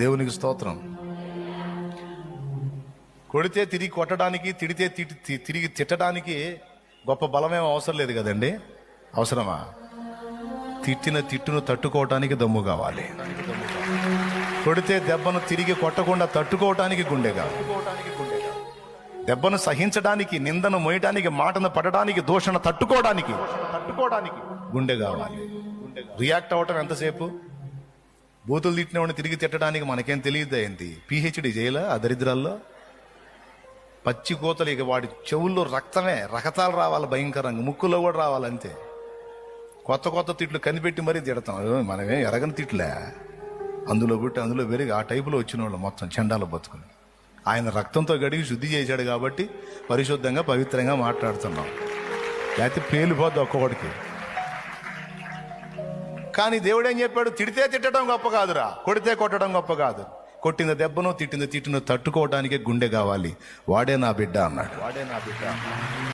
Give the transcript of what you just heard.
దేవునికి స్తోత్రం. కొడితే తిరిగి కొట్టడానికి, తిడితే తిరిగి తిట్టడానికి గొప్ప బలమేం అవసరం లేదు కదండి. అవసరమా? తిట్టిన తిట్టును తట్టుకోవటానికి దమ్ము కావాలి. కొడితే దెబ్బను తిరిగి కొట్టకుండా తట్టుకోవటానికి గుండె కావాలి. దెబ్బను సహించడానికి, నిందను మోయటానికి, మాటను పడడానికి, దూషణ తట్టుకోవడానికి గుండె కావాలి. రియాక్ట్ అవ్వటం ఎంతసేపు? బూతులు తిట్టినవాడిని తిరిగి తిట్టడానికి మనకేం తెలియదు. ఏంటి పిహెచ్డి చేయాలా ఆ దరిద్రాల్లో? పచ్చి కోతలు, ఇక వాడి చెవుల్లో రక్తాలు రావాలి భయంకరంగా, ముక్కులో కూడా రావాలంతే. కొత్త తిట్లు కనిపెట్టి మరీ తిడతాం. మనమే ఎరగని తిట్లే, అందులో పుట్టి అందులో పెరిగి ఆ టైపులో వచ్చిన వాళ్ళు మొత్తం చండాల బతుకుని. ఆయన రక్తంతో గడిగి శుద్ధి చేశాడు కాబట్టి పరిశుద్ధంగా పవిత్రంగా మాట్లాడుతున్నాం. లేకపోతే పేలిపోద్ది ఒక్కొక్కడికి. కానీ దేవుడు ఏం చెప్పాడు? తిడితే తిట్టడం గొప్ప కాదురా, కొడితే కొట్టడం గొప్ప కాదు. కొట్టిన దెబ్బను, తిట్టిన తిట్టును తట్టుకోవడానికే గుండె కావాలి. వాడే నా బిడ్డ అన్నాడు.